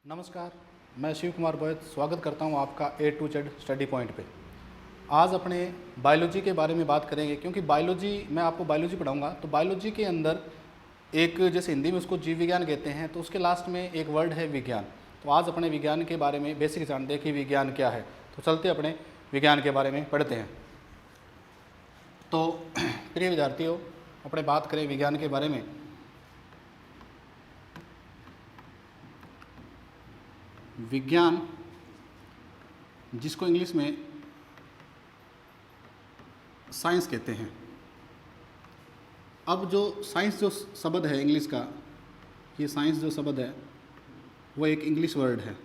नमस्कार, मैं शिव कुमार बोयत स्वागत करता हूं आपका A to Z study point पे। आज अपने बायोलॉजी के बारे में बात करेंगे, क्योंकि बायोलॉजी मैं आपको बायोलॉजी पढ़ाऊंगा। तो बायोलॉजी के अंदर एक, जैसे हिंदी में उसको जीव विज्ञान कहते हैं, तो उसके लास्ट में एक वर्ड है विज्ञान। तो आज अपने विज्ञान के बारे में बेसिक जानते हैं कि विज्ञान क्या है। तो चलते अपने विज्ञान के बारे में पढ़ते हैं। तो प्रिय विद्यार्थियों, अपने बात करें विज्ञान के बारे में। विज्ञान, जिसको इंग्लिश में साइंस कहते हैं। अब जो साइंस जो शब्द है इंग्लिश का, ये साइंस जो शब्द है वो एक इंग्लिश वर्ड है।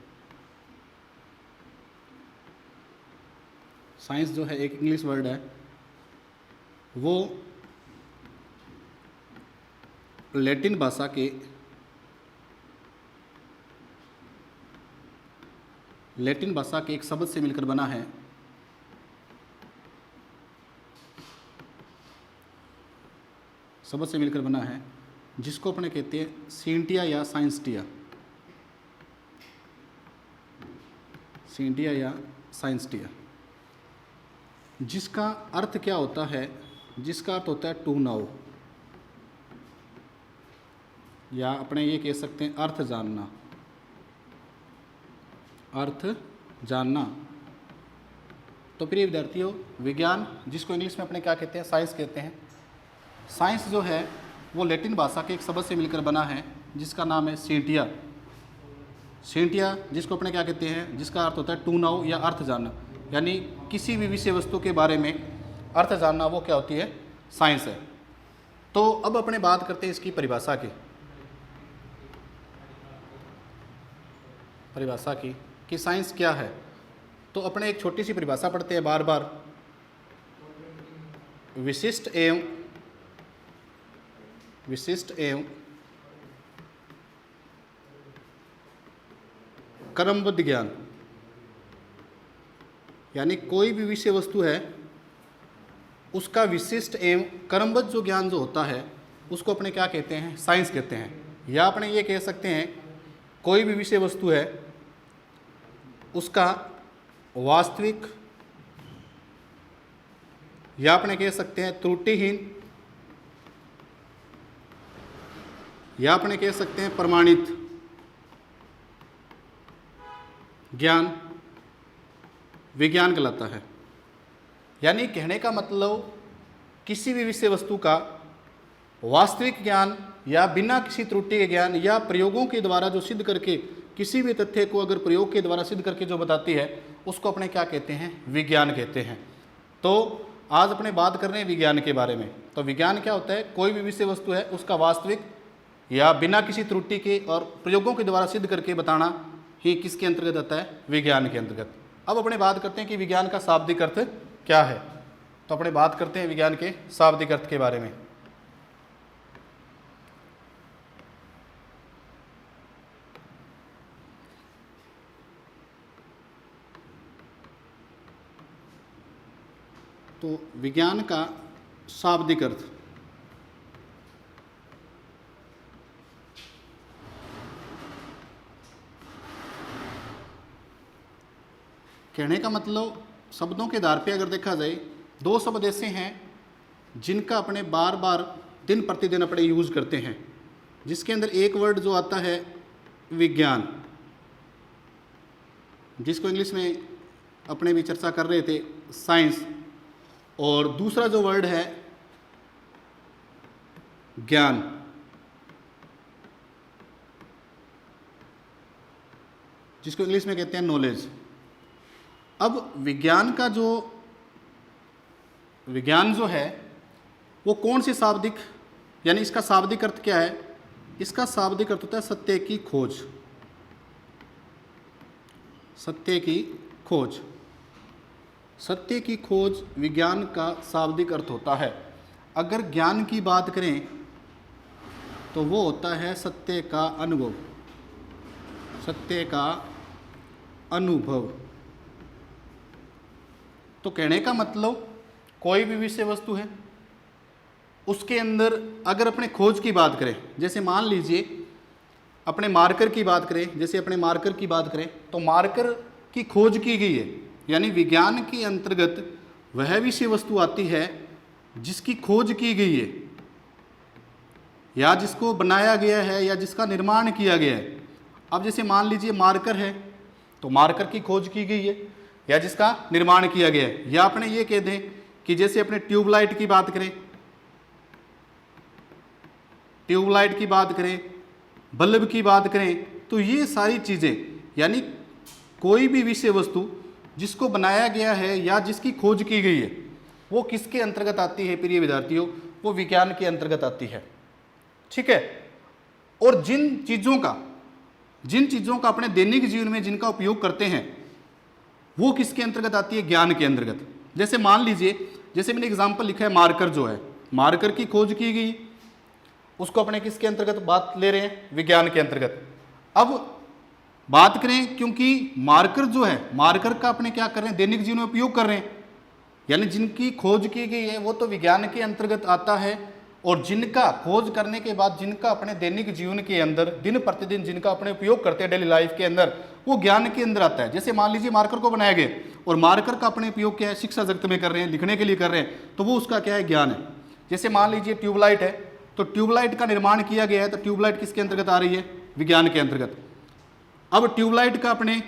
साइंस जो है एक इंग्लिश वर्ड है, वो लैटिन भाषा के एक शब्द से मिलकर बना है। जिसको अपने कहते हैं सींटिया या साइंसटिया। जिसका अर्थ क्या होता है? जिसका अर्थ होता है टू नाउ, या अपने ये कह सकते हैं अर्थ जानना। तो प्रिय विद्यार्थियों, विज्ञान, जिसको इंग्लिश में अपने क्या कहते हैं, साइंस कहते हैं। साइंस जो है वो लैटिन भाषा के एक शब्द से मिलकर बना है, जिसका नाम है सींटिया। जिसको अपने क्या कहते हैं, जिसका अर्थ होता है टू नाउ या अर्थ जानना, यानी किसी भी विषय वस्तु के बारे में अर्थ जानना, वो क्या होती है? साइंस है। तो अब अपने बात करते हैं इसकी परिभाषा की कि साइंस क्या है। तो अपने एक छोटी सी परिभाषा पढ़ते हैं बार बार। विशिष्ट एवं क्रमबद्ध ज्ञान, यानी कोई भी विषय वस्तु है उसका विशिष्ट एवं क्रमबद्ध जो ज्ञान जो होता है, उसको अपने क्या कहते हैं? साइंस कहते हैं। या अपने ये कह सकते हैं कोई भी विषय वस्तु है उसका वास्तविक, या अपने कह सकते हैं त्रुटिहीन, या अपने कह सकते हैं प्रमाणित ज्ञान विज्ञान कहलाता है। यानी कहने का मतलब किसी भी विषय वस्तु का वास्तविक ज्ञान, या बिना किसी त्रुटि के ज्ञान, या प्रयोगों के द्वारा जो सिद्ध करके, किसी भी तथ्य को अगर प्रयोग के द्वारा सिद्ध करके जो बताती है, उसको अपने क्या कहते हैं? विज्ञान कहते हैं। तो आज अपने बात कर रहे हैं विज्ञान के बारे में। तो विज्ञान क्या होता है? कोई भी विषय वस्तु है उसका वास्तविक या बिना किसी त्रुटि के और प्रयोगों के द्वारा सिद्ध करके बताना ही किसके अंतर्गत आता है? विज्ञान के अंतर्गत। अब अपने बात करते हैं कि विज्ञान का शाब्दिक अर्थ क्या है। तो अपने बात करते हैं विज्ञान के शाब्दिक अर्थ के बारे में। तो विज्ञान का शाब्दिक अर्थ, कहने का मतलब शब्दों के आधार पे अगर देखा जाए, दो शब्द ऐसे हैं जिनका अपने बार बार दिन प्रतिदिन अपने यूज़ करते हैं, जिसके अंदर एक वर्ड जो आता है विज्ञान, जिसको इंग्लिश में अपने भी चर्चा कर रहे थे साइंस, और दूसरा जो वर्ड है ज्ञान, जिसको इंग्लिश में कहते हैं नॉलेज। अब विज्ञान जो है वो कौन सी शाब्दिक, यानी इसका शाब्दिक अर्थ क्या है? इसका शाब्दिक अर्थ होता है सत्य की खोज विज्ञान का शाब्दिक अर्थ होता है। अगर ज्ञान की बात करें तो वो होता है सत्य का अनुभव। तो कहने का मतलब कोई भी विषय वस्तु है उसके अंदर अगर अपने खोज की बात करें, जैसे मान लीजिए अपने मार्कर की बात करें, जैसे अपने मार्कर की बात करें तो मार्कर की खोज की गई है, यानी विज्ञान के अंतर्गत वह विषय वस्तु आती है जिसकी खोज की गई है या जिसको बनाया गया है या जिसका निर्माण किया गया है। अब जैसे मान लीजिए मार्कर है तो मार्कर की खोज की गई है या जिसका निर्माण किया गया है। या अपने ये कह दें कि जैसे अपने ट्यूबलाइट की बात करें, ट्यूबलाइट की बात करें, बल्ब की बात करें, तो ये सारी चीज़ें यानी कोई भी विषय वस्तु जिसको बनाया गया है या जिसकी खोज की गई है वो किसके अंतर्गत आती है प्रिय विद्यार्थियों? वो विज्ञान के अंतर्गत आती है। ठीक है। और जिन चीज़ों का अपने दैनिक जीवन में जिनका उपयोग करते हैं वो किसके अंतर्गत आती है? ज्ञान के अंतर्गत। जैसे मान लीजिए, जैसे मैंने एग्जाम्पल लिखा है मार्कर जो है, मार्कर की खोज की गई, उसको अपने किसके अंतर्गत बात ले रहे हैं? विज्ञान के अंतर्गत। अब बात करें, क्योंकि मार्कर जो है, मार्कर का अपने क्या कर रहे हैं? दैनिक जीवन में उपयोग कर रहे हैं, यानी जिनकी खोज की गई है वो तो विज्ञान के अंतर्गत आता है। और जिनका खोज करने के बाद जिनका अपने दैनिक जीवन के अंदर दिन प्रतिदिन जिनका अपने उपयोग करते हैं डेली लाइफ के अंदर, वो ज्ञान के अंदर आता है। जैसे मान लीजिए मार्कर को बनाया गया और मार्कर का अपने उपयोग क्या है? शिक्षा जगत में कर रहे हैं, लिखने के लिए कर रहे हैं, तो वो उसका क्या है? ज्ञान है। जैसे मान लीजिए ट्यूबलाइट है तो ट्यूबलाइट का निर्माण किया गया है, तो ट्यूबलाइट किसके अंतर्गत आ रही है? विज्ञान के अंतर्गत। अब ट्यूबलाइट का अपने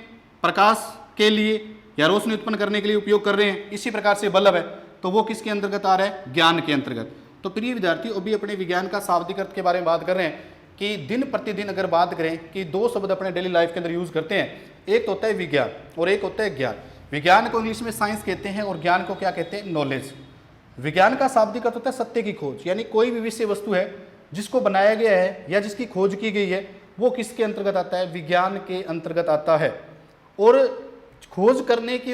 प्रकाश के लिए या रोशनी उत्पन्न करने के लिए उपयोग कर रहे हैं, इसी प्रकार से बल्ब है तो वो किसके अंतर्गत आ रहा है? ज्ञान के अंतर्गत। तो प्रिय विद्यार्थी, अभी अपने विज्ञान का शाब्दिक अर्थ के बारे में बात कर रहे हैं कि दिन प्रतिदिन अगर बात करें कि दो शब्द अपने डेली लाइफ के अंदर यूज करते हैं, एक तो होता है विज्ञान और एक होता है ज्ञान। विज्ञान को इंग्लिश में साइंस कहते हैं और ज्ञान को क्या कहते हैं? नॉलेज। विज्ञान का शाब्दिक अर्थ होता है सत्य की खोज, यानी कोई भी विषय वस्तु है जिसको बनाया गया है या जिसकी खोज की गई है वो किसके अंतर्गत आता है? विज्ञान के अंतर्गत आता है। और खोज करने के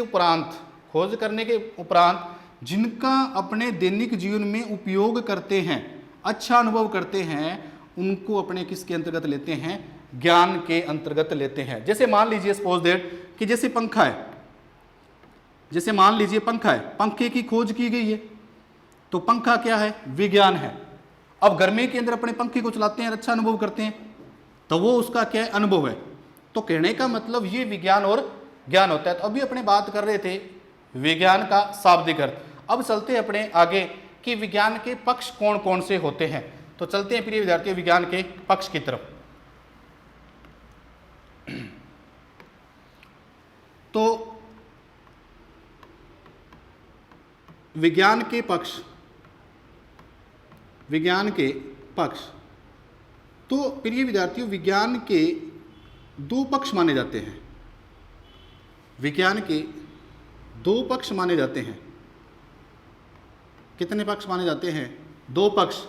उपरांत जिनका अपने दैनिक जीवन में उपयोग करते हैं, अच्छा अनुभव करते हैं, उनको अपने किसके अंतर्गत लेते हैं? ज्ञान के अंतर्गत लेते हैं। जैसे मान लीजिए सपोज दैट कि जैसे पंखा है, जैसे मान लीजिए पंखा है, पंखे की खोज की गई है तो पंखा क्या है? विज्ञान है। अब गर्मी के अंदर अपने पंखे को चलाते हैं, अच्छा अनुभव करते हैं, तो वो उसका क्या है? अनुभव है। तो कहने का मतलब ये विज्ञान और ज्ञान होता है। तो अभी अपने बात कर रहे थे विज्ञान का शाब्दिक अर्थ। अब चलते हैं अपने आगे कि विज्ञान के पक्ष कौन कौन से होते हैं। तो चलते हैं प्रिय विद्यार्थियों विज्ञान के पक्ष की तरफ। तो विज्ञान के पक्ष, तो प्रिय विद्यार्थियों विज्ञान के दो पक्ष माने जाते हैं। विज्ञान के दो पक्ष माने जाते हैं। कितने पक्ष माने जाते हैं? दो पक्ष,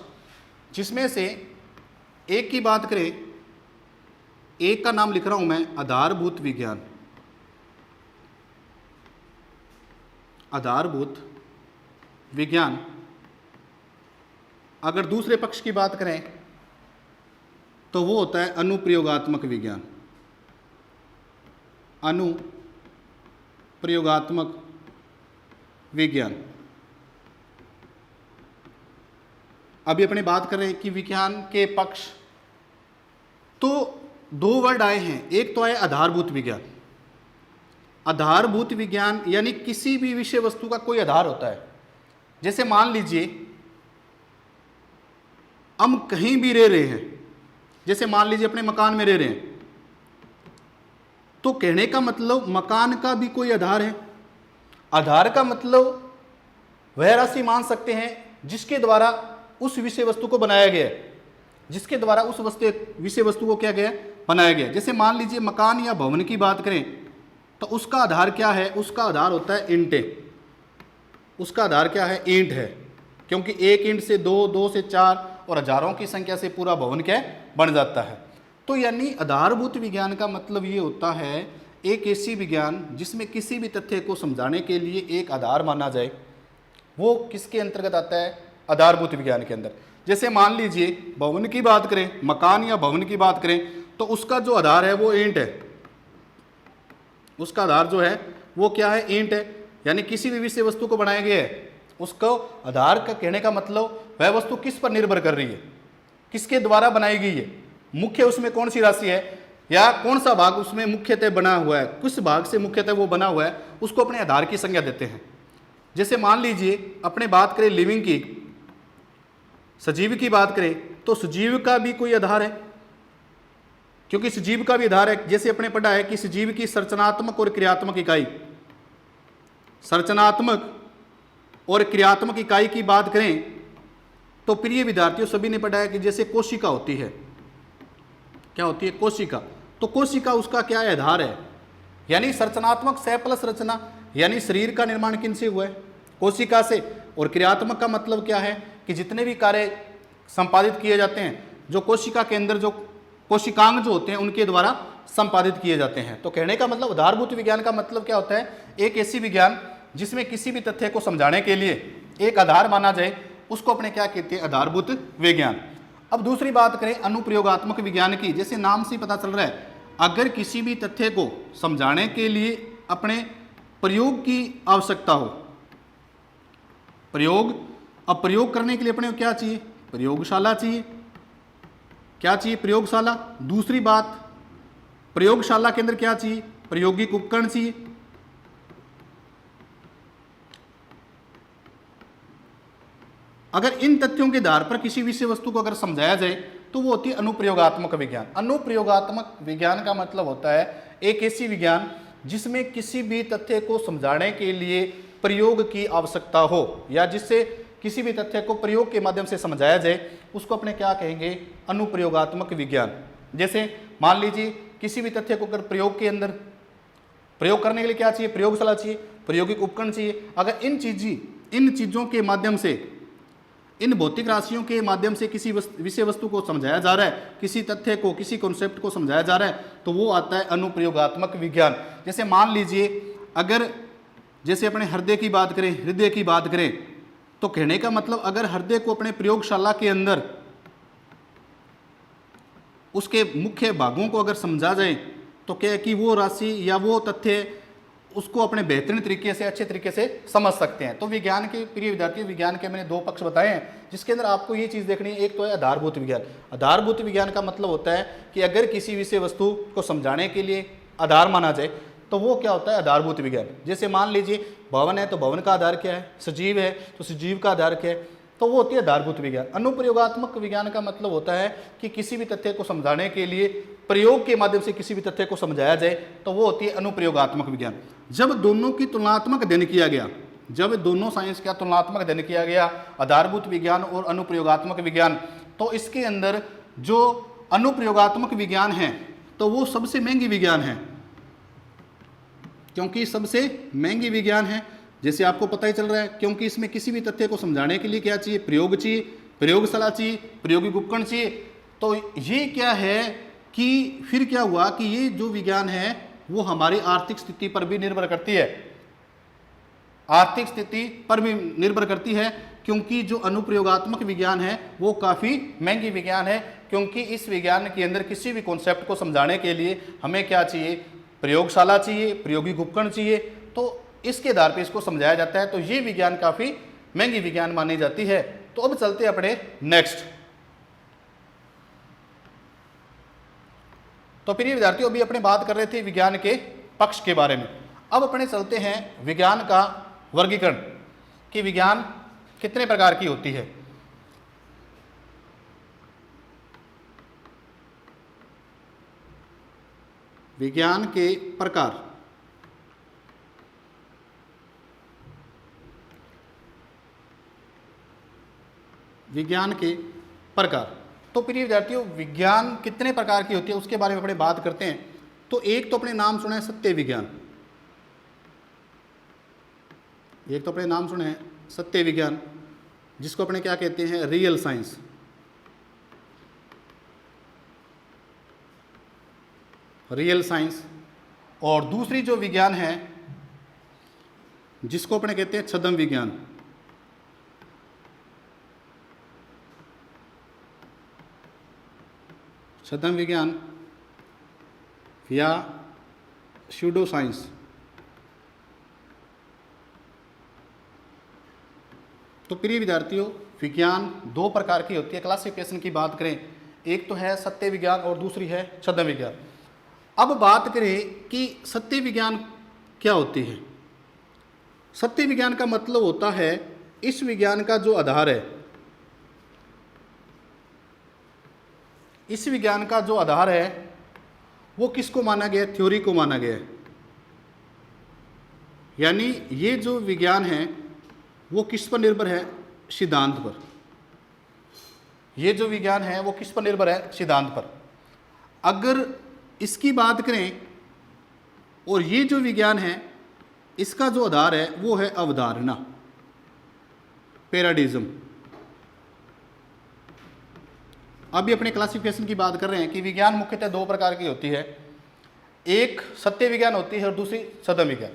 जिसमें से एक की बात करें, एक का नाम लिख रहा हूं मैं आधारभूत विज्ञान। आधारभूत विज्ञान। अगर दूसरे पक्ष की बात करें तो वो होता है अनुप्रयोगात्मक विज्ञान। अनुप्रयोगात्मक विज्ञान। अभी अपने बात कर रहे हैं कि विज्ञान के पक्ष, तो दो वर्ड आए हैं, एक तो है आधारभूत विज्ञान। आधारभूत विज्ञान यानी किसी भी विषय वस्तु का कोई आधार होता है। जैसे मान लीजिए हम कहीं भी रह रहे हैं, जैसे मान लीजिए अपने मकान में रह रहे हैं, तो कहने का मतलब मकान का भी कोई आधार है। आधार का मतलब वह राशि मान सकते हैं जिसके द्वारा उस विषय वस्तु को बनाया गया है, जिसके द्वारा उस विषय वस्तु को क्या गया? बनाया गया। जैसे मान लीजिए मकान या भवन की बात करें तो उसका आधार क्या है? उसका आधार होता है ईंटें। उसका आधार क्या है? ईंट है, क्योंकि एक ईंट से दो, दो से चार और हजारों की संख्या से पूरा भवन क्या बन जाता है। तो यानी आधारभूत विज्ञान का मतलब ये होता है एक ऐसी विज्ञान जिसमें किसी भी तथ्य को समझाने के लिए एक आधार माना जाए, वो किसके अंतर्गत आता है? आधारभूत विज्ञान के अंदर। जैसे मान लीजिए भवन की बात करें, मकान या भवन की बात करें, तो उसका जो आधार है वो ईंट है। उसका आधार जो है वो क्या है? ईंट है। यानी किसी भी विषय वस्तु को बनाया गया है, उसको आधार का कहने का मतलब वह वस्तु किस पर निर्भर कर रही है, किसके द्वारा बनाई गई है, मुख्य उसमें कौन सी राशि है या कौन सा भाग उसमें मुख्यतः बना हुआ है, किस भाग से मुख्यतः वो बना हुआ है, उसको अपने आधार की संज्ञा देते हैं। जैसे मान लीजिए अपने बात करें लिविंग की, सजीव की बात करें तो सजीव का भी कोई आधार है, क्योंकि सजीव का भी आधार है। जैसे अपने पढ़ा है कि सजीव की संरचनात्मक और क्रियात्मक इकाई, संरचनात्मक और क्रियात्मक इकाई की बात करें तो प्रिय विद्यार्थियों सभी ने पढ़ा है कि जैसे कोशिका होती है, क्या होती है कोशिका, तो कोशिका उसका क्या है आधार है, यानी संरचनात्मक से प्लस रचना, यानी शरीर का निर्माण किन से हुआ है कोशिका से। और क्रियात्मक का मतलब क्या है कि जितने भी कार्य संपादित किए जाते हैं जो कोशिका के अंदर जो कोशिकांग जो होते हैं उनके द्वारा संपादित किए जाते हैं। तो कहने का मतलब आधारभूत विज्ञान का मतलब क्या होता है, एक ऐसी विज्ञान जिसमें किसी भी तथ्य को समझाने के लिए एक आधार माना जाए, उसको अपने क्या कहते हैं आधारभूत विज्ञान। अब दूसरी बात करें अनुप्रयोगात्मक विज्ञान की, जैसे नाम से पता चल रहा है अगर किसी भी तथ्य को समझाने के लिए अपने प्रयोग की आवश्यकता हो, प्रयोग, अब प्रयोग करने के लिए अपने को क्या चाहिए प्रयोगशाला चाहिए, क्या चाहिए प्रयोगशाला। दूसरी बात प्रयोगशाला के अंदर क्या चाहिए प्रायोगिक उपकरण चाहिए। अगर इन तथ्यों के आधार पर किसी विषय वस्तु को अगर समझाया जाए तो वो होती है अनुप्रयोगात्मक विज्ञान। अनुप्रयोगात्मक विज्ञान का मतलब होता है एक ऐसी विज्ञान जिसमें किसी भी तथ्य को समझाने के लिए प्रयोग की आवश्यकता हो, या जिससे किसी भी तथ्य को प्रयोग के माध्यम से समझाया जाए, उसको अपने क्या कहेंगे अनुप्रयोगात्मक विज्ञान। जैसे मान लीजिए किसी भी तथ्य को अगर प्रयोग के अंदर प्रयोग करने के लिए क्या चाहिए प्रयोगशाला चाहिए, प्रायोगिक उपकरण चाहिए। अगर इन चीज़ों के माध्यम से, इन भौतिक राशियों के माध्यम से किसी विषय वस्तु को समझाया जा रहा है, किसी तथ्य को किसी कॉन्सेप्ट को समझाया जा रहा है, तो वो आता है अनुप्रयोगात्मक विज्ञान। जैसे मान लीजिए अगर जैसे अपने हृदय की बात करें, हृदय की बात करें तो कहने का मतलब अगर हृदय को अपने प्रयोगशाला के अंदर उसके मुख्य भागों को अगर समझा जाए तो क्या है कि वो राशि या वो तथ्य उसको अपने बेहतरीन तरीके से अच्छे तरीके से समझ सकते हैं। तो विज्ञान के प्रिय विद्यार्थियों विज्ञान के मैंने दो पक्ष बताए हैं, जिसके अंदर आपको ये चीज़ देखनी है, एक तो है आधारभूत विज्ञान। आधारभूत विज्ञान का मतलब होता है कि अगर किसी विषय वस्तु को समझाने के लिए आधार माना जाए तो वो क्या होता है आधारभूत विज्ञान। जैसे मान लीजिए भवन है तो भवन का आधार क्या है, सजीव है तो सजीव का आधार क्या है, तो वो होती है आधारभूत विज्ञान। अनुप्रयोगात्मक विज्ञान का मतलब होता है कि किसी भी तथ्य को समझाने के लिए प्रयोग के माध्यम से किसी भी तथ्य को समझाया जाए, तो वो होती है अनुप्रयोगात्मक विज्ञान। जब दोनों की तुलनात्मक अध्ययन किया गया, जब दोनों साइंस का तुलनात्मक अध्ययन किया गया आधारभूत विज्ञान और अनुप्रयोगात्मक विज्ञान, तो इसके अंदर जो अनुप्रयोगात्मक विज्ञान है तो वो सबसे महंगी विज्ञान है, क्योंकि सबसे महंगी विज्ञान है। जैसे आपको पता ही चल रहा है, क्योंकि इसमें किसी भी तथ्य को समझाने के लिए क्या चाहिए प्रयोग चाहिए, प्रयोगशाला चाहिए, प्रायोगिक उपकरण चाहिए। तो ये क्या है कि फिर क्या हुआ कि ये जो विज्ञान है वो हमारी आर्थिक स्थिति पर भी निर्भर करती है, आर्थिक स्थिति पर भी निर्भर करती है, क्योंकि जो अनुप्रयोगात्मक विज्ञान है वो काफ़ी महंगी विज्ञान है, क्योंकि इस विज्ञान के अंदर किसी भी कॉन्सेप्ट को समझाने के लिए हमें क्या चाहिए प्रयोगशाला चाहिए, प्रायोगिक उपकरण चाहिए, तो इसके आधार पर इसको समझाया जाता है। तो ये विज्ञान काफ़ी महंगी विज्ञान मानी जाती है। तो अब चलते अपने नेक्स्ट। तो प्रिय विद्यार्थियों अभी अपने बात कर रहे थे विज्ञान के पक्ष के बारे में, अब अपने चलते हैं विज्ञान का वर्गीकरण कि विज्ञान कितने प्रकार की होती है। विज्ञान के प्रकार, विज्ञान के प्रकार। तो प्रिय विद्यार्थियों विज्ञान कितने प्रकार की होती है उसके बारे में अपने बात करते हैं। तो एक तो अपने नाम सुना है सत्य विज्ञान, एक तो अपने नाम सुने हैं सत्य विज्ञान, जिसको अपने क्या कहते हैं रियल साइंस। Real science. और दूसरी जो विज्ञान है जिसको अपने कहते हैं छद्म विज्ञान। छद्म विज्ञान या स्यूडो साइंस। तो प्रिय विद्यार्थियों विज्ञान दो प्रकार की होती है। क्लासिफिकेशन की बात करें, एक तो है सत्य विज्ञान और दूसरी है छद्म विज्ञान। अब बात करें कि सत्य विज्ञान क्या होती है। सत्य विज्ञान का मतलब होता है इस विज्ञान का जो आधार है, इस विज्ञान का जो आधार है वो किसको माना गया है? थ्योरी को माना गया है। यानी ये जो विज्ञान है वो किस पर निर्भर है? सिद्धांत पर। ये जो विज्ञान है वो किस पर निर्भर है? सिद्धांत पर। अगर इसकी बात करें और ये जो विज्ञान है इसका जो आधार है वो है अवधारणा, पैराडिज्म। अभी अपने क्लासिफिकेशन की बात कर रहे हैं कि विज्ञान मुख्यतः दो प्रकार की होती है, एक सत्य विज्ञान होती है और दूसरी छद्म विज्ञान।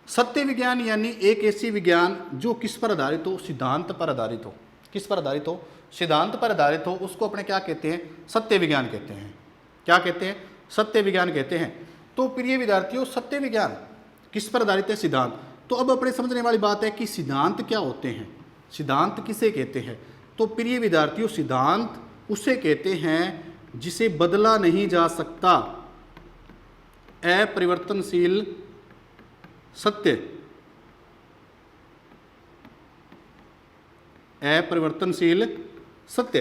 सत्य विज्ञान यानी एक ऐसी विज्ञान जो किस पर आधारित हो? सिद्धांत पर आधारित हो। किस पर आधारित हो? सिद्धांत पर आधारित हो, उसको अपने क्या कहते हैं? सत्य विज्ञान कहते हैं। क्या कहते हैं? सत्य विज्ञान कहते हैं। तो प्रिय विद्यार्थियों, सत्य विज्ञान किस पर आधारित है? सिद्धांत। तो अब अपने समझने वाली बात है कि सिद्धांत क्या होते हैं, सिद्धांत किसे कहते हैं। तो प्रिय विद्यार्थियों, सिद्धांत उसे कहते हैं जिसे बदला नहीं जा सकता, अपरिवर्तनशील सत्य, अपरिवर्तनशील सत्य।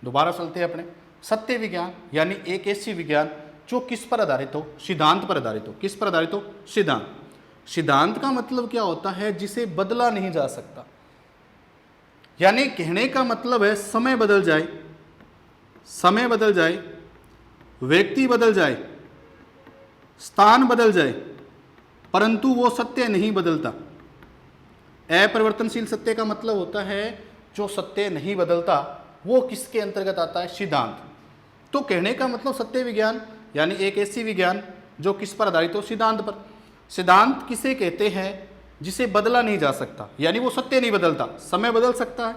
दोबारा चलते हैं अपने। सत्य विज्ञान यानी एक ऐसी विज्ञान जो किस पर आधारित हो? सिद्धांत पर आधारित हो। किस पर आधारित हो? सिद्धांत। सिद्धांत का मतलब क्या होता है? जिसे बदला नहीं जा सकता। यानी कहने का मतलब है समय बदल जाए, समय बदल जाए, व्यक्ति बदल जाए, स्थान बदल जाए, परंतु वो सत्य नहीं बदलता। अपरिवर्तनशील सत्य का मतलब होता है जो सत्य नहीं बदलता। वो किसके अंतर्गत आता है? सिद्धांत। तो कहने का मतलब सत्य विज्ञान यानी एक ऐसी विज्ञान जो किस पर आधारित हो? सिद्धांत पर। सिद्धांत किसे कहते हैं? जिसे बदला नहीं जा सकता, यानी वो सत्य नहीं बदलता। समय बदल सकता है,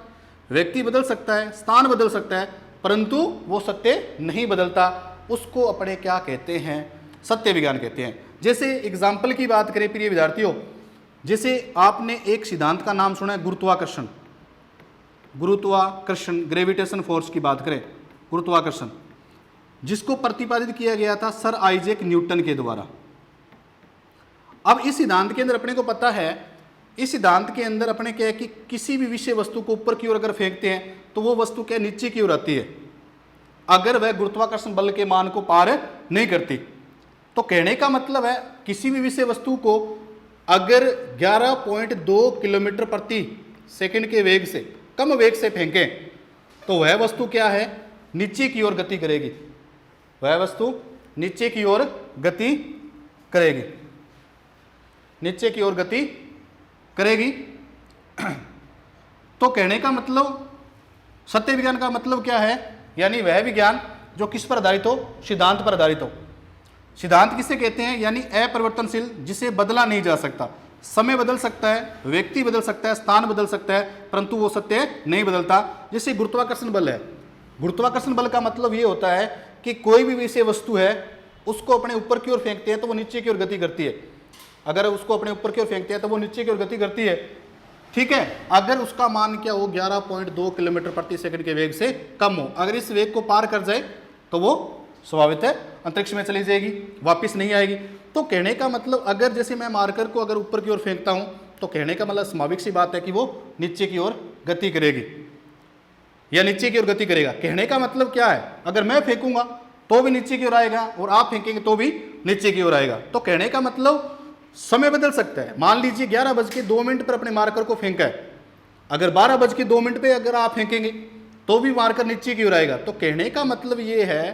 व्यक्ति बदल सकता है, स्थान बदल सकता है, परंतु वो सत्य नहीं बदलता। उसको अपने क्या कहते हैं? सत्य विज्ञान कहते हैं। जैसे एग्जाम्पल की बात करें प्रिय विद्यार्थियों, जैसे आपने एक सिद्धांत का नाम सुना है, गुरुत्वाकर्षण। गुरुत्वाकर्षण, ग्रेविटेशन फोर्स की बात करें, गुरुत्वाकर्षण, जिसको प्रतिपादित किया गया था सर आइजैक न्यूटन के द्वारा। अब इस सिद्धांत के अंदर अपने को पता है, इस सिद्धांत के अंदर अपने क्या है कि किसी भी विषय वस्तु को ऊपर की ओर अगर फेंकते हैं तो वो वस्तु क्या नीचे की ओर आती है, अगर वह गुरुत्वाकर्षण बल के मान को पार नहीं करती। तो कहने का मतलब है किसी भी विषय वस्तु को अगर 11.2 किलोमीटर प्रति सेकंड के वेग से, कम वेग से फेंकें तो वह वस्तु क्या है? नीचे की ओर गति करेगी। वह वस्तु नीचे की ओर गति करेगी, नीचे की ओर गति करेगी। तो कहने का मतलब सत्य विज्ञान का मतलब क्या है? यानी वह विज्ञान जो किस पर आधारित हो? सिद्धांत पर आधारित हो। सिद्धांत किसे कहते हैं? यानी अपरिवर्तनशील, जिसे बदला नहीं जा सकता। समय बदल सकता है, व्यक्ति बदल सकता है, स्थान बदल सकता है, परंतु वो सत्य नहीं बदलता। जैसे गुरुत्वाकर्षण बल है। गुरुत्वाकर्षण बल का मतलब ये होता है कि कोई भी विषय वस्तु है उसको अपने ऊपर की ओर फेंकते हैं तो वो नीचे की ओर गति करती है। अगर उसको अपने ऊपर की ओर फेंकते हैं तो वो नीचे की ओर गति करती है, ठीक है। अगर उसका मान क्या हो? 11.2 किलोमीटर प्रति सेकंड के वेग से कम हो। अगर इस वेग को पार कर जाए तो वो स्वाभाविक है अंतरिक्ष में चली जाएगी, वापस नहीं आएगी। तो कहने का मतलब अगर जैसे मैं मार्कर को अगर ऊपर की ओर फेंकता हूं तो कहने का मतलब स्वाभाविक सी बात है कि वो नीचे की ओर गति करेगी या नीचे की ओर गति करेगा। कहने का मतलब क्या है? अगर मैं फेंकूंगा तो भी नीचे की ओर आएगा और आप फेंकेंगे तो भी नीचे की ओर आएगा। तो कहने का मतलब समय बदल सकता है। मान लीजिए 11:02 पर अपने मार्कर को फेंका है, अगर 12:02 पे अगर आप फेंकेंगे तो भी मार्कर नीचे की ओर आएगा। तो कहने का मतलब ये है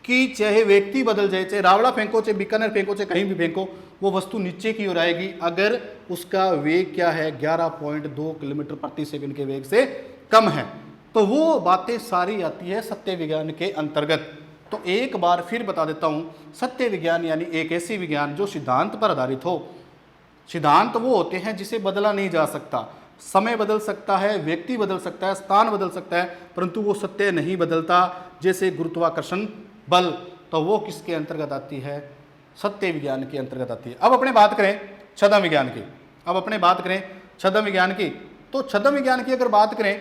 कि चाहे व्यक्ति बदल जाए, चाहे रावड़ा फेंको, चाहे बीकानेर फेंको, चाहे कहीं भी फेंको, वो वस्तु नीचे की ओर आएगी अगर उसका वेग क्या है? 11.2 किलोमीटर प्रति सेकंड के वेग से कम है। तो वो बातें सारी आती है सत्य विज्ञान के अंतर्गत। तो एक बार फिर बता देता हूं, सत्य विज्ञान यानी एक ऐसी विज्ञान जो सिद्धांत पर आधारित हो। सिद्धांत वो होते हैं जिसे बदला नहीं जा सकता। समय बदल सकता है, व्यक्ति बदल सकता है, स्थान बदल सकता है, परंतु वो सत्य नहीं बदलता। जैसे गुरुत्वाकर्षण बल, तो वो किसके अंतर्गत आती है? सत्य विज्ञान के अंतर्गत आती है। अब अपने बात करें छद्म विज्ञान की। अब अपने बात करें छद्म विज्ञान की, तो छद्म विज्ञान की अगर बात करें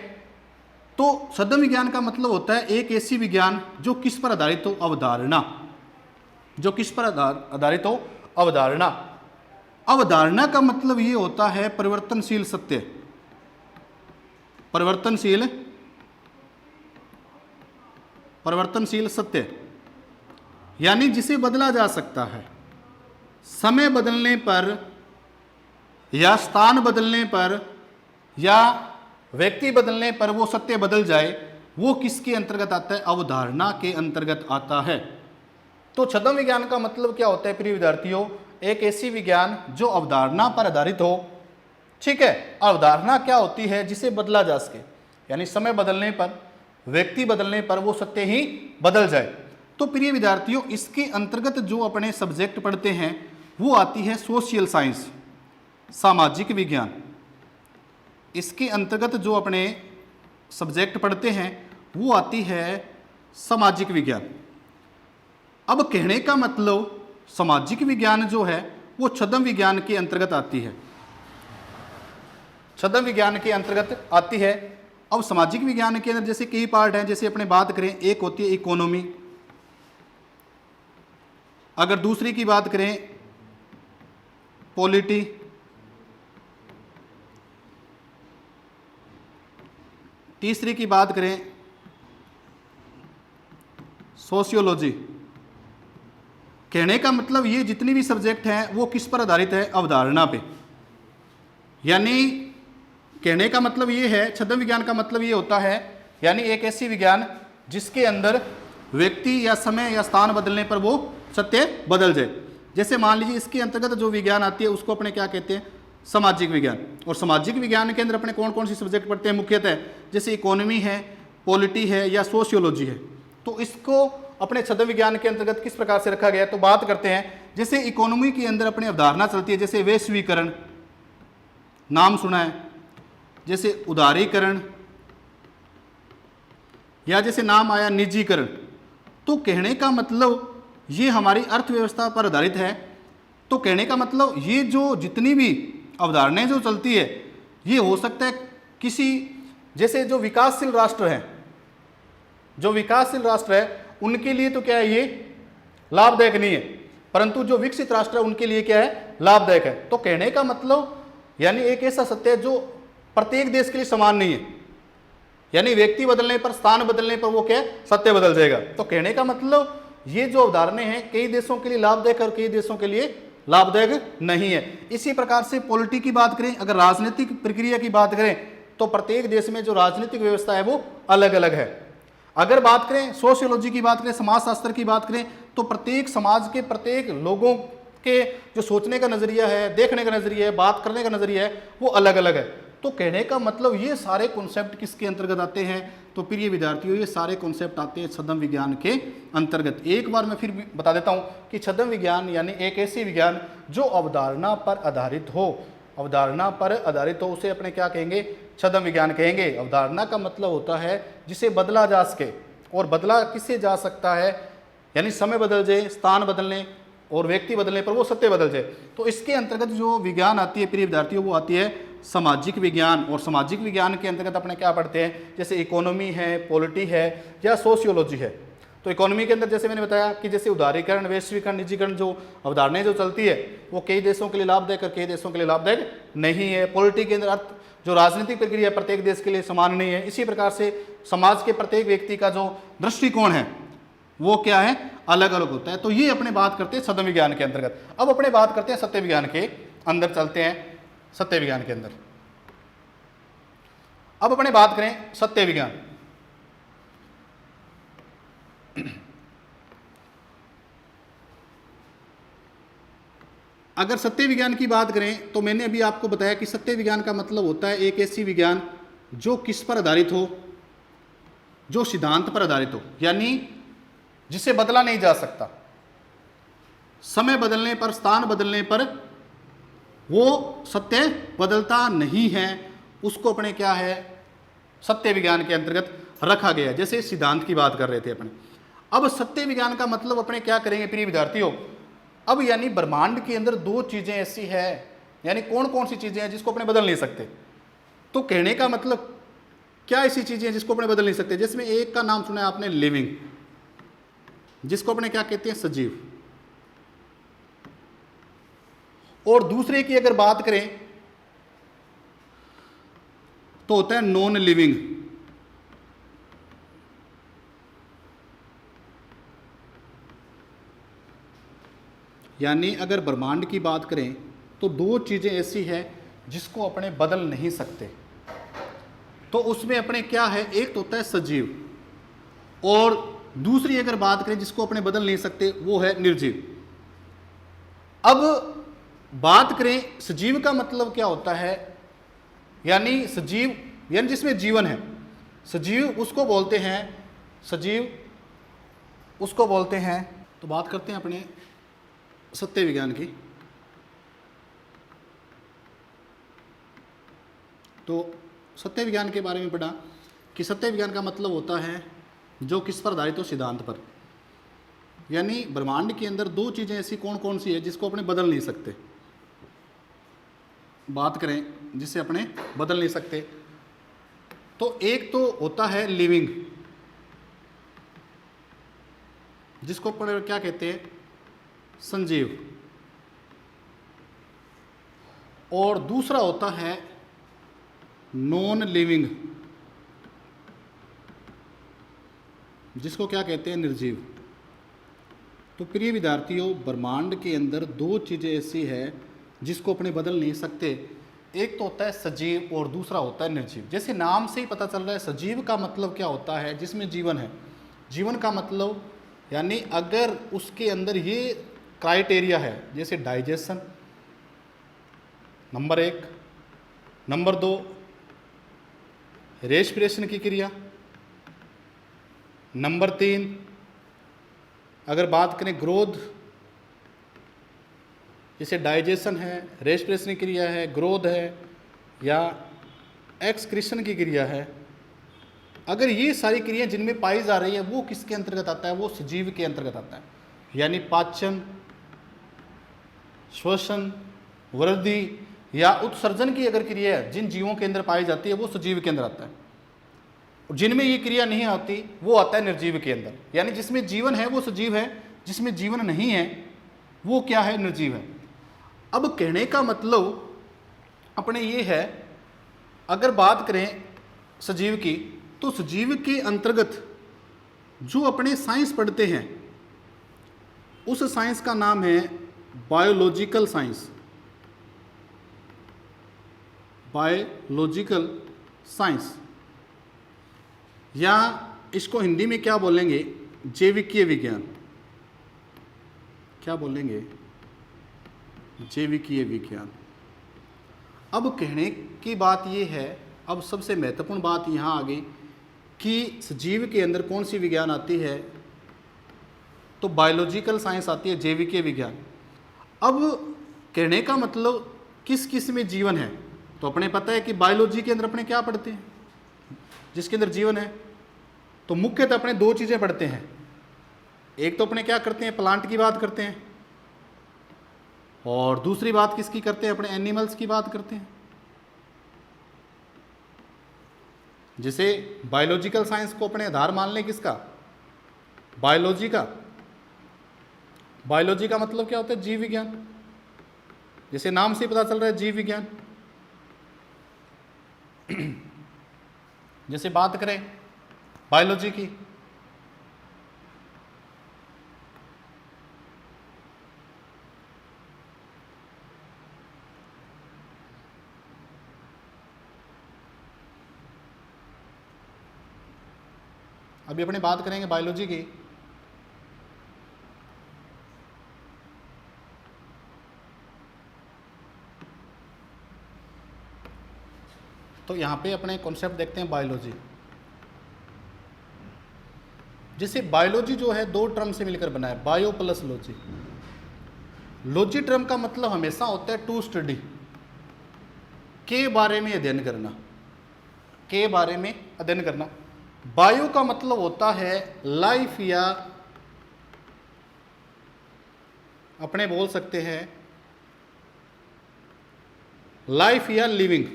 तो सदम विज्ञान का मतलब होता है एक ऐसी विज्ञान जो किस पर आधारित हो, अवधारणा। जो किस पर आधारित हो, अवधारणा। अवधारणा का मतलब ये होता है परिवर्तनशील सत्य, परिवर्तनशील सत्य, यानी जिसे बदला जा सकता है। समय बदलने पर या स्थान बदलने पर या व्यक्ति बदलने पर वो सत्य बदल जाए, वो किसके अंतर्गत आता है, अवधारणा के अंतर्गत आता है। तो छद्म विज्ञान का मतलब क्या होता है प्रिय विद्यार्थियों, एक ऐसी विज्ञान जो अवधारणा पर आधारित हो। ठीक है, अवधारणा क्या होती है, जिसे बदला जा सके, यानी समय बदलने पर, व्यक्ति बदलने पर वो सत्य ही बदल जाए। तो प्रिय विद्यार्थियों, इसके अंतर्गत जो अपने सब्जेक्ट पढ़ते हैं वो आती है सोशल साइंस, सामाजिक विज्ञान। इसके अंतर्गत जो अपने सब्जेक्ट पढ़ते हैं वो आती है सामाजिक विज्ञान। अब कहने का मतलब सामाजिक विज्ञान जो है वो छद्म विज्ञान के अंतर्गत आती है, छद्म विज्ञान के अंतर्गत आती है। अब सामाजिक विज्ञान के अंदर जैसे कई पार्ट हैं, जैसे अपने बात करें, एक होती है इकोनॉमी, अगर दूसरी की बात करें पॉलिटी, तीसरी की बात करें सोशियोलॉजी। कहने का मतलब ये जितनी भी सब्जेक्ट हैं वो किस पर आधारित है, अवधारणा पे। यानी कहने का मतलब ये है, छद्म विज्ञान का मतलब ये होता है, यानी एक ऐसी विज्ञान जिसके अंदर व्यक्ति या समय या स्थान बदलने पर वो सत्य बदल जाए। जैसे मान लीजिए इसके अंतर्गत जो विज्ञान आती है उसको अपने क्या कहते हैं, सामाजिक विज्ञान। और सामाजिक विज्ञान के अंदर अपने कौन कौन सी सब्जेक्ट पढ़ते हैं मुख्यतः, जैसे इकोनॉमी है, पॉलिटी है या सोशियोलॉजी है। तो इसको अपने छद्म विज्ञान के अंतर्गत किस प्रकार से रखा गया है, तो बात करते हैं। जैसे इकोनॉमी के अंदर अपनी अवधारणा चलती है, जैसे वैश्वीकरण, नाम सुना है, जैसे उदारीकरण, या जैसे नाम आया निजीकरण। तो कहने का मतलब ये हमारी अर्थव्यवस्था पर आधारित है। तो कहने का मतलब ये जो जितनी भी अवधारणाएं जो चलती है, ये हो सकता है किसी, जैसे जो विकासशील राष्ट्र हैं, जो विकासशील राष्ट्र है उनके लिए तो क्या है, ये लाभदायक नहीं है, परंतु जो विकसित राष्ट्र है उनके लिए क्या है, लाभदायक है। तो कहने का मतलब यानी एक ऐसा सत्य है जो प्रत्येक देश के लिए समान नहीं है, यानी व्यक्ति बदलने पर, स्थान बदलने पर वो क्या है, सत्य बदल जाएगा। तो कहने का मतलब ये जो अवधारणाएं हैं कई देशों के लिए लाभदायक और कई देशों के लिए लाभदायक नहीं है। इसी प्रकार से पॉलिटी की बात करें, अगर राजनीतिक प्रक्रिया की बात करें तो प्रत्येक देश में जो राजनीतिक व्यवस्था है वो अलग अलग है। अगर बात करें सोशियोलॉजी की बात करें, समाजशास्त्र की बात करें, तो प्रत्येक समाज के प्रत्येक लोगों के जो सोचने का नजरिया है, देखने का नजरिया है, बात करने का नजरिया है, वो अलग अलग है। तो कहने का मतलब ये सारे कॉन्सेप्ट किसके अंतर्गत आते हैं, तो प्रिय विद्यार्थियों ये सारे कॉन्सेप्ट आते हैं छद्म विज्ञान के अंतर्गत। एक बार मैं फिर बता देता हूँ कि छद्म विज्ञान यानी एक ऐसी विज्ञान जो अवधारणा पर आधारित हो, अवधारणा पर आधारित हो, उसे अपने क्या कहेंगे, छद्म विज्ञान कहेंगे। अवधारणा का मतलब होता है जिसे बदला जा सके, और बदला किससे जा सकता है, यानी समय बदल जाए, स्थान बदलने और व्यक्ति बदलने पर वो सत्य बदल जाए। तो इसके अंतर्गत जो विज्ञान आती है प्रिय विद्यार्थियों, वो आती है सामाजिक विज्ञान। और सामाजिक विज्ञान के अंतर्गत अपने क्या पढ़ते हैं, जैसे इकोनॉमी है, पॉलिटी है या सोशियोलॉजी है। तो इकोनॉमी के अंदर जैसे मैंने बताया कि जैसे उदारीकरण, वैश्वीकरण, निजीकरण जो अवधारणाएं जो चलती है वो कई देशों के लिए लाभदायक और कई देशों के लिए लाभदायक नहीं है। पॉलिटी के अंदर अर्थ जो राजनीतिक प्रक्रिया प्रत्येक देश के लिए समान नहीं है। इसी प्रकार से समाज के प्रत्येक व्यक्ति का जो दृष्टिकोण है वो क्या है, अलग अलग होता है। तो ये अपने बात करते हैं छद्म विज्ञान के अंतर्गत। अब अपने बात करते हैं सत्य विज्ञान के अंदर, चलते हैं सत्य विज्ञान के अंदर। अब अपने बात करें सत्य विज्ञान। अगर सत्य विज्ञान की बात करें तो मैंने अभी आपको बताया कि सत्य विज्ञान का मतलब होता है एक ऐसी विज्ञान जो किस पर आधारित हो, जो सिद्धांत पर आधारित हो, यानी जिसे बदला नहीं जा सकता। समय बदलने पर, स्थान बदलने पर वो सत्य बदलता नहीं है, उसको अपने क्या है, सत्य विज्ञान के अंतर्गत रखा गया है। जैसे सिद्धांत की बात कर रहे थे अपने। अब सत्य विज्ञान का मतलब अपने क्या करेंगे प्रिय विद्यार्थियों, अब यानी ब्रह्मांड के अंदर दो चीजें ऐसी है, यानी कौन कौन सी चीजें हैं जिसको अपने बदल नहीं सकते। तो कहने का मतलब क्या ऐसी चीजें हैं जिसको अपने बदल नहीं सकते? जिसमें एक का नाम सुना है आपने, लिविंग, जिसको अपने क्या कहते हैं, सजीव। और दूसरे की अगर बात करें तो होता है नॉन लिविंग। यानी अगर ब्रह्मांड की बात करें तो दो चीजें ऐसी है जिसको अपने बदल नहीं सकते। तो उसमें अपने क्या है, एक तो होता है सजीव, और दूसरी अगर बात करें जिसको अपने बदल नहीं सकते वो है निर्जीव। अब बात करें सजीव का मतलब क्या होता है, यानी सजीव यानी जिसमें जीवन है, सजीव उसको बोलते हैं, सजीव उसको बोलते हैं। तो बात करते हैं अपने सत्य विज्ञान की। तो सत्य विज्ञान के बारे में पढ़ा कि सत्य विज्ञान का मतलब होता है जो किस पर आधारित हो, सिद्धांत पर। यानी ब्रह्मांड के अंदर दो चीजें ऐसी कौन कौन सी है जिसको अपने बदल नहीं सकते। बात करें जिसे अपने बदल नहीं सकते, तो एक तो होता है लिविंग, जिसको अपने क्या कहते हैं, संजीव, और दूसरा होता है नॉन लिविंग, जिसको क्या कहते हैं, निर्जीव। तो प्रिय विद्यार्थियों, ब्रह्मांड के अंदर दो चीजें ऐसी है जिसको अपने बदल नहीं सकते। एक तो होता है सजीव और दूसरा होता है निर्जीव। जैसे नाम से ही पता चल रहा है, सजीव का मतलब क्या होता है, जिसमें जीवन है। जीवन का मतलब यानी अगर उसके अंदर ये क्राइटेरिया है, जैसे डाइजेशन नंबर 1, नंबर 2 रेस्पिरेशन की क्रिया, नंबर 3 अगर बात करें ग्रोथ, जैसे डाइजेशन है, रेस्पिरेशन की क्रिया है, ग्रोथ है, या एक्सक्रीशन की क्रिया है, अगर ये सारी क्रियाएं जिनमें पाई जा रही है वो किसके अंतर्गत आता है, वो सजीव के अंतर्गत आता है। यानी पाचन, श्वसन, वृद्धि या उत्सर्जन की अगर क्रिया जिन जीवों के अंदर पाई जाती है वो सजीव के अंदर आता है। जिनमें ये क्रिया नहीं आती वो आता है निर्जीव के अंदर। यानी जिसमें जीवन है वो सजीव है, जिसमें जीवन नहीं है वो क्या है, निर्जीव है। अब कहने का मतलब अपने ये है, अगर बात करें सजीव की, तो सजीव के अंतर्गत जो अपने साइंस पढ़ते हैं उस साइंस का नाम है बायोलॉजिकल साइंस। बायोलॉजिकल साइंस, या इसको हिंदी में क्या बोलेंगे, जैविकीय विज्ञान। क्या बोलेंगे, जैविकीय विज्ञान। अब कहने की बात यह है, अब सबसे महत्वपूर्ण बात यहाँ आ गई कि सजीव के अंदर कौन सी विज्ञान आती है, तो बायोलॉजिकल साइंस आती है, जैविकीय विज्ञान। अब कहने का मतलब किस किस में जीवन है, तो अपने पता है कि बायोलॉजी के अंदर अपने क्या पढ़ते हैं, जिसके अंदर जीवन है। तो मुख्यतः अपने दो चीज़ें पढ़ते हैं, एक तो अपने क्या करते हैं, प्लांट की बात करते हैं, और दूसरी बात किसकी करते हैं, अपने एनिमल्स की बात करते हैं। जैसे बायोलॉजिकल साइंस को अपने आधार मान लें किसका, बायोलॉजी का। बायोलॉजी का मतलब क्या होता है, जीव विज्ञान। जैसे नाम से पता चल रहा है, जीव विज्ञान। जैसे बात करें बायोलॉजी की, अभी अपने बात करेंगे बायोलॉजी की। तो यहाँ पे अपने कॉन्सेप्ट देखते हैं बायोलॉजी। जैसे बायोलॉजी जो है दो टर्म से मिलकर बना है, bio plus logy. Logy term का मतलब हमेशा होता है टू स्टडी, के बारे में अध्ययन करना, के बारे में अध्ययन करना। बायो का मतलब होता है लाइफ, या अपने बोल सकते हैं लाइफ या लिविंग।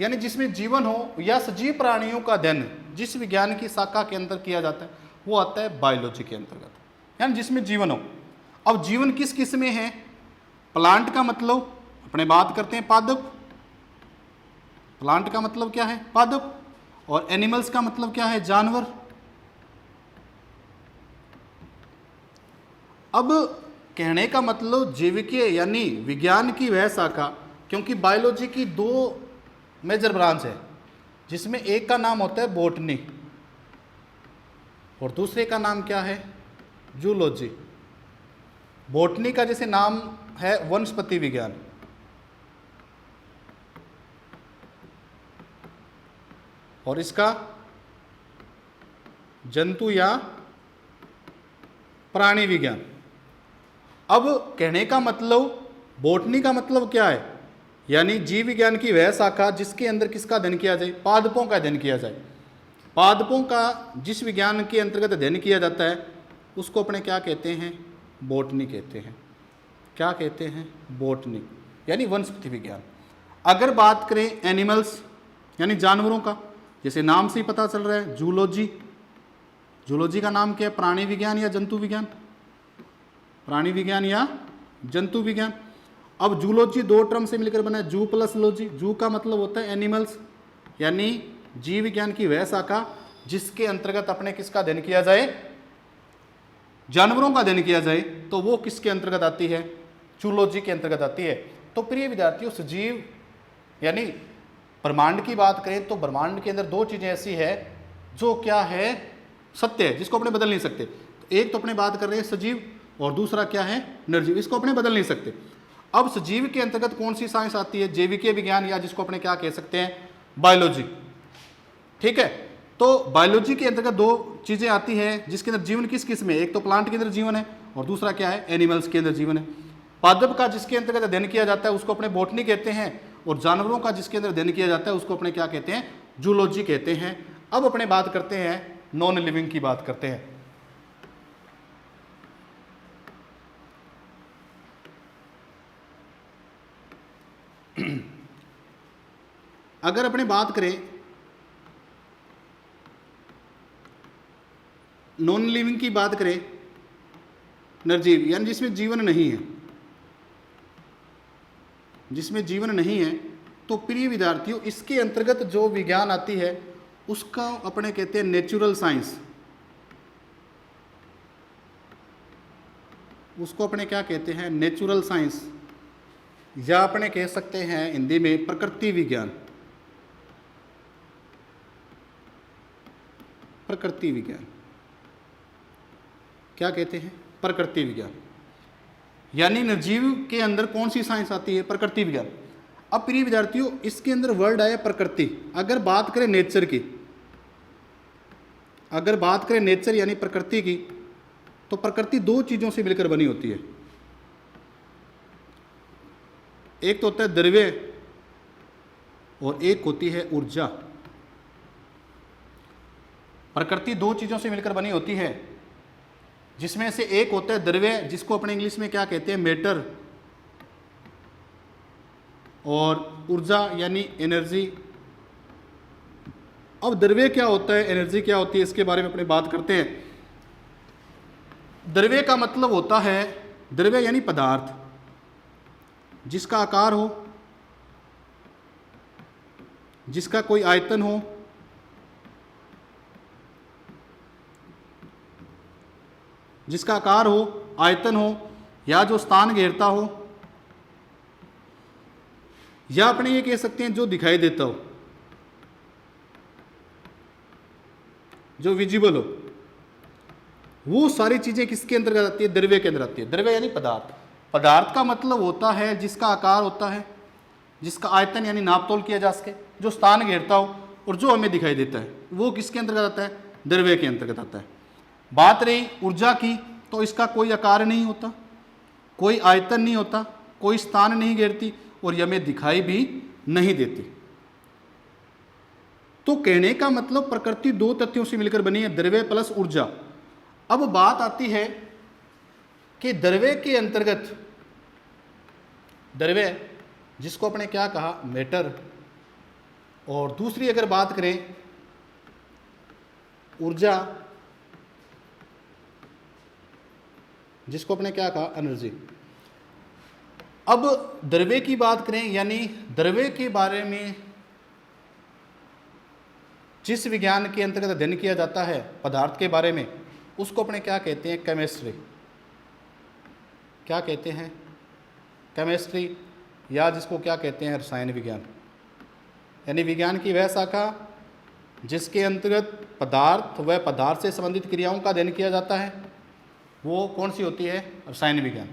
यानी जिसमें जीवन हो या सजीव प्राणियों का अध्ययन जिस विज्ञान की शाखा के अंदर किया जाता है वो आता है बायोलॉजी के अंतर्गत, यानी जिसमें जीवन हो। अब जीवन किस किस में है? प्लांट का मतलब अपने बात करते हैं पादप, प्लांट का मतलब क्या है? पादप। और एनिमल्स का मतलब क्या है? जानवर। अब कहने का मतलब जीविकीय यानी विज्ञान की वह शाखा, क्योंकि बायोलॉजी की दो मेजर ब्रांच है जिसमें एक का नाम होता है बॉटनी और दूसरे का नाम क्या है? जूलॉजी। बॉटनी का जैसे नाम है वनस्पति विज्ञान, और इसका जंतु या प्राणी विज्ञान। अब कहने का मतलब बॉटनी का मतलब क्या है? यानी जीव विज्ञान की वह शाखा जिसके अंदर किसका अध्ययन किया जाए? पादपों का अध्ययन किया जाए। पादपों का जिस विज्ञान के अंतर्गत अध्ययन किया जाता है उसको अपने क्या कहते हैं? बॉटनी कहते हैं। क्या कहते हैं? बॉटनी, यानी वनस्पति विज्ञान। अगर बात करें एनिमल्स यानी जानवरों का, जैसे नाम से ही पता चल रहा है जूलॉजी। जूलॉजी का नाम क्या है? प्राणी विज्ञान या जंतु विज्ञान? प्राणी विज्ञान या जंतु विज्ञान। अब जूलॉजी दो टर्म से मिलकर बना है, जू प्लस लॉजी। जू का मतलब होता है एनिमल्स, यानी जीव विज्ञान की वह शाखा जिसके अंतर्गत अपने किसका अध्ययन किया जाए? जानवरों का अध्ययन किया जाए, तो वो किसके अंतर्गत आती है? जूलॉजी के अंतर्गत आती है। तो प्रिय विद्यार्थियों, सजीव यानी ब्रह्मांड की बात करें तो ब्रह्मांड के अंदर दो चीजें ऐसी है जो क्या है? सत्य है, जिसको अपने बदल नहीं सकते। तो एक तो अपने बात कर रहे हैं सजीव और दूसरा क्या है? निर्जीव। इसको अपने बदल नहीं सकते। अब सजीव के अंतर्गत कौन सी साइंस आती है? जैविकीय विज्ञान, या जिसको अपने क्या कह सकते हैं? बायोलॉजी। ठीक है, तो बायोलॉजी के अंतर्गत दो चीजें आती हैं जिसके अंदर जीवन किस किस में? एक तो प्लांट के अंदर जीवन है और दूसरा क्या है? एनिमल्स के अंदर जीवन है। पादप का जिसके अंतर्गत अध्ययन किया जाता है उसको अपने बॉटनी कहते हैं, और जानवरों का जिसके अंदर अध्ययन किया जाता है उसको अपने क्या कहते हैं? जूलॉजी कहते हैं। अब अपने बात करते हैं नॉन लिविंग की बात करते हैं। अगर अपने बात करें नॉन लिविंग की बात करें, निर्जीव यानी जिसमें जीवन नहीं है, जिसमें जीवन नहीं है, तो प्रिय विद्यार्थियों इसके अंतर्गत जो विज्ञान आती है उसका अपने कहते हैं नेचुरल साइंस। उसको अपने क्या कहते हैं? नेचुरल साइंस, या अपने कह सकते हैं हिंदी में प्रकृति विज्ञान। प्रकृति विज्ञान क्या कहते हैं? प्रकृति विज्ञान। यानी निर्जीव के अंदर कौन सी साइंस आती है? प्रकृति विज्ञान। अब प्रिय विद्यार्थियों इसके अंदर वर्ड आया प्रकृति। अगर बात करें नेचर की, अगर बात करें नेचर यानी प्रकृति की, तो प्रकृति दो चीजों से मिलकर बनी होती है। एक तो होता है द्रव्य और एक होती है ऊर्जा। प्रकृति दो चीजों से मिलकर बनी होती है, जिसमें से एक होता है द्रव्य जिसको अपने इंग्लिश में क्या कहते हैं? मैटर, और ऊर्जा यानी एनर्जी। अब द्रव्य क्या होता है, एनर्जी क्या होती है, इसके बारे में अपने बात करते हैं। द्रव्य का मतलब होता है, द्रव्य यानी पदार्थ जिसका आकार हो, जिसका कोई आयतन हो, जिसका आकार हो, आयतन हो, या जो स्थान घेरता हो, या अपने ये कह सकते हैं जो दिखाई देता हो, जो विजिबल हो। वो सारी चीजें किसके अंतर्गत आती है? द्रव्य के अंदर आती है। द्रव्य यानी पदार्थ। पदार्थ का मतलब होता है जिसका आकार होता है, जिसका आयतन यानी नापतोल किया जा सके, जो स्थान घेरता हो और जो हमें दिखाई देता है, वो किसके अंतर्गत आता है? द्रव्य के अंतर्गत आता है। बात रही ऊर्जा की, तो इसका कोई आकार नहीं होता, कोई आयतन नहीं होता, कोई स्थान नहीं घेरती और ये हमें दिखाई भी नहीं देती। तो कहने का मतलब प्रकृति दो तथ्यों से मिलकर बनी है, द्रव्य प्लस ऊर्जा। अब बात आती है कि द्रव्य के अंतर्गत, द्रव्य जिसको अपने क्या कहा? मैटर, और दूसरी अगर बात करें ऊर्जा, जिसको अपने क्या कहा, एनर्जी। अब द्रव्य की बात करें, यानी द्रव्य के बारे में जिस विज्ञान के अंतर्गत अध्ययन किया जाता है पदार्थ के बारे में, उसको अपने क्या कहते हैं, केमिस्ट्री। क्या कहते हैं, केमिस्ट्री, या जिसको क्या कहते हैं, रसायन विज्ञान। यानी विज्ञान की वह शाखा जिसके अंतर्गत पदार्थ व पदार्थ से संबंधित क्रियाओं का अध्ययन किया जाता है, वो कौन सी होती है, रसायन विज्ञान।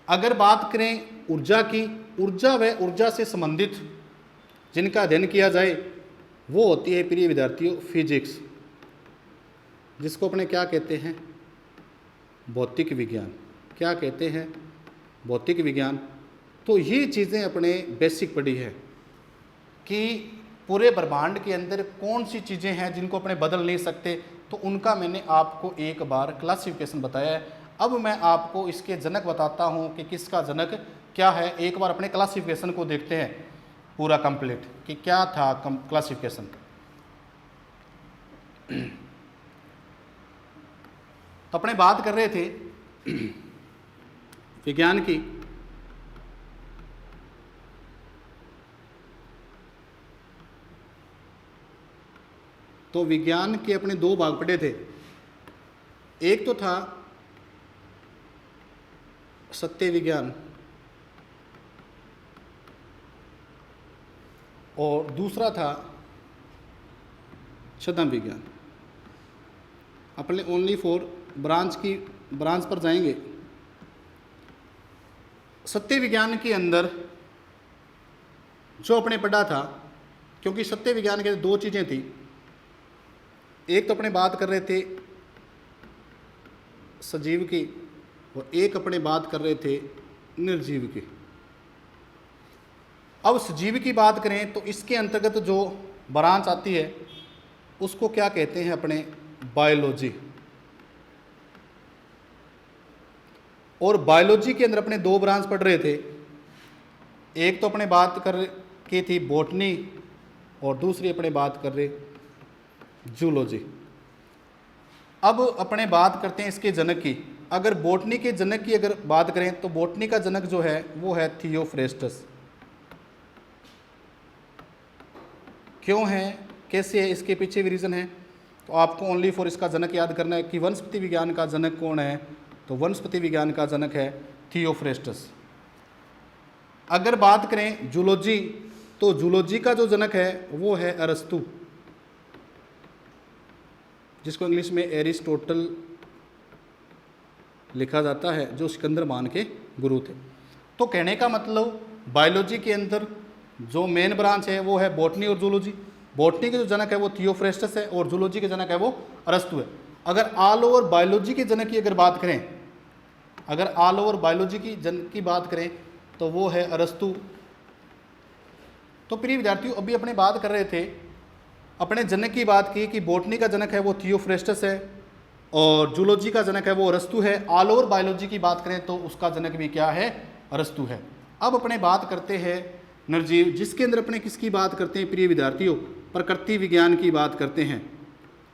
अगर बात करें ऊर्जा की, ऊर्जा व ऊर्जा से संबंधित जिनका अध्ययन किया जाए वो होती है प्रिय विद्यार्थियों फिजिक्स, जिसको अपने क्या कहते हैं, भौतिक विज्ञान। क्या कहते हैं, भौतिक विज्ञान। तो ये चीज़ें अपने बेसिक पढ़ी है कि पूरे ब्रह्मांड के अंदर कौन सी चीज़ें हैं जिनको अपने बदल नहीं सकते, तो उनका मैंने आपको एक बार क्लासिफिकेशन बताया है। अब मैं आपको इसके जनक बताता हूँ कि किसका जनक क्या है। एक बार अपने क्लासिफिकेशन को देखते हैं पूरा कंप्लीट कि क्या था क्लासिफिकेशन। तो अपने बात कर रहे थे विज्ञान की। तो विज्ञान के अपने दो भाग पढ़े थे। एक तो था सत्य विज्ञान और दूसरा था छद्म विज्ञान। अपने ओनली फॉर ब्रांच पर जाएंगे। सत्य विज्ञान के अंदर जो अपने पढ़ा था, क्योंकि सत्य विज्ञान के दो चीज़ें थी। एक तो अपने बात कर रहे थे सजीव की और एक अपने बात कर रहे थे निर्जीव की। अब सजीव की बात करें तो इसके अंतर्गत जो ब्रांच आती है उसको क्या कहते हैं, अपने बायोलॉजी। और बायोलॉजी के अंदर अपने दो ब्रांच पढ़ रहे थे। एक तो अपने बात कर की थी बॉटनी और दूसरी अपने बात कर रहे जूलॉजी। अब अपने बात करते हैं इसके जनक की। अगर बॉटनी के जनक की अगर बात करें तो बॉटनी का जनक जो है वो है थियोफ्रेस्टस। क्यों है, कैसे है, इसके पीछे भी रीज़न है। तो आपको ओनली फॉर इसका जनक याद करना है कि वनस्पति विज्ञान का जनक कौन है, तो वनस्पति विज्ञान का जनक है थियोफ्रेस्टस। अगर बात करें जूलॉजी, तो जूलॉजी का जो जनक है वो है अरस्तु, जिसको इंग्लिश में एरिस्टोटल लिखा जाता है, जो सिकंदर मान के गुरु थे। तो कहने का मतलब बायोलॉजी के अंदर जो मेन ब्रांच है वो है बॉटनी और जूलॉजी। बॉटनी के जो जनक है वो थियोफ्रेस्टस है और जूलॉजी के जनक है वो अरस्तु है। अगर ऑल ओवर बायोलॉजी के जनक की अगर बात करें, अगर ऑल ओवर बायोलॉजी की जनक की बात करें तो वो है अरस्तु। तो प्रिय विद्यार्थियों, अभी अपने बात कर रहे थे, अपने जनक की बात की कि बॉटनी का जनक है वो थियोफ्रेस्टस है और जूलॉजी का जनक है वो अरस्तु है। ऑल ओवर बायोलॉजी की बात करें तो उसका जनक भी क्या है, अरस्तु है। अब अपने बात करते हैं निर्जीव, जिसके अंदर अपने किसकी बात करते हैं प्रिय विद्यार्थियों, प्रकृति विज्ञान की बात करते हैं।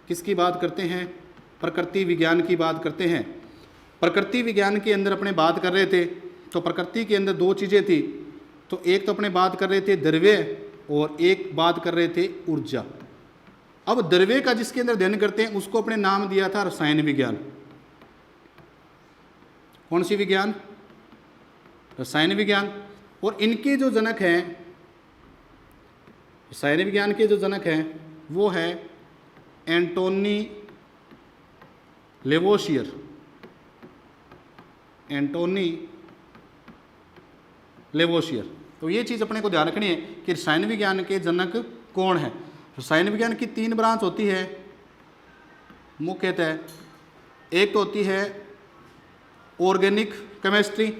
किसकी बात करते हैं, प्रकृति विज्ञान की बात करते हैं। प्रकृति विज्ञान के अंदर अपने बात कर रहे थे, तो प्रकृति के अंदर दो चीज़ें थी। तो एक तो अपने बात कर रहे थे द्रव्य और एक बात कर रहे थे ऊर्जा। अब द्रव्य का जिसके अंदर अध्ययन करते हैं उसको अपने नाम दिया था रसायन विज्ञान। कौन सी विज्ञान, रसायन विज्ञान। और इनके जो जनक हैं, रसायन विज्ञान के जो जनक हैं वो है एंटोनी लेवोशियर। एंटोनी लेवोशियर। तो ये चीज़ अपने को ध्यान रखनी है कि रसायन विज्ञान के जनक कौन है। रसायन विज्ञान की तीन ब्रांच होती है मुख्यतः। एक तो होती है ऑर्गेनिक केमिस्ट्री,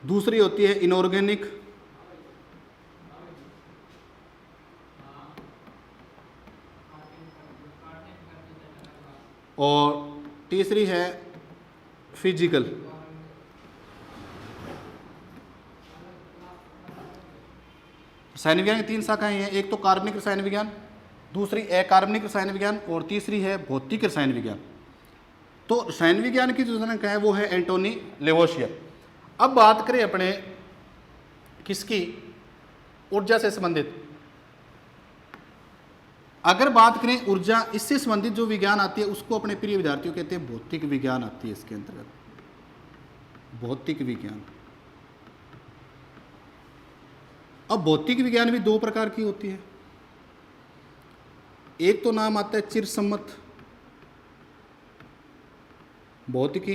दूसरी होती है इनऑर्गेनिक, और तीसरी है फिजिकल। रसायन विज्ञान की 3 शाखाएं हैं, एक तो कार्बनिक रसायन विज्ञान, दूसरी अकार्बनिक रसायन विज्ञान और तीसरी है भौतिक रसायन विज्ञान। तो रसायन विज्ञान की जो जनक है वो है एंटोनी लेवोशियर। अब बात करें अपने किसकी, ऊर्जा से संबंधित। अगर बात करें ऊर्जा, इससे संबंधित जो विज्ञान आती है उसको अपने प्रिय विद्यार्थियों कहते हैं भौतिक विज्ञान आती है इसके अंतर्गत, भौतिक विज्ञान। अब भौतिक विज्ञान भी 2 प्रकार की होती है, एक तो नाम आता है चिरसम्मत भौतिकी,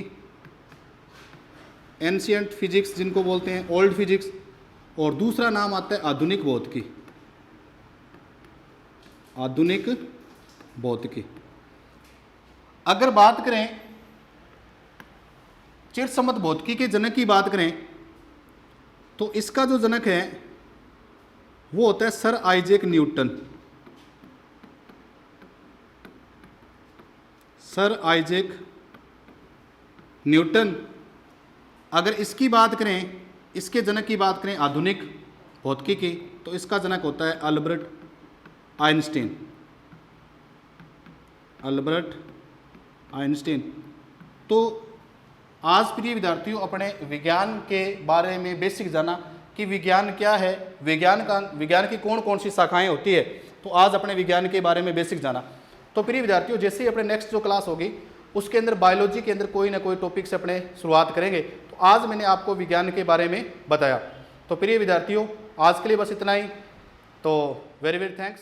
एंशियंट फिजिक्स जिनको बोलते हैं, ओल्ड फिजिक्स, और दूसरा नाम आता है आधुनिक भौतिकी, आधुनिक भौतिकी। अगर बात करें चिरसम्मत भौतिकी के जनक की बात करें तो इसका जो जनक है वो होता है sir Isaac Newton. Sir Isaac Newton. अगर इसकी बात करें, इसके जनक की बात करें आधुनिक भौतिकी की, तो इसका जनक होता है अल्बर्ट आइंस्टीन। Albert Einstein. तो आज प्रिय विद्यार्थियों अपने विज्ञान के बारे में बेसिक जाना कि विज्ञान क्या है, विज्ञान की कौन कौन सी शाखाएं होती है, तो आज अपने विज्ञान के बारे में बेसिक जाना। तो प्रिय विद्यार्थियों जैसे ही अपने नेक्स्ट जो क्लास होगी उसके अंदर बायोलॉजी के अंदर कोई ना कोई टॉपिक से अपने शुरुआत करेंगे। तो आज मैंने आपको विज्ञान के बारे में बताया। तो प्रिय विद्यार्थियों आज के लिए बस इतना ही। तो वेरी वेरी थैंक्स।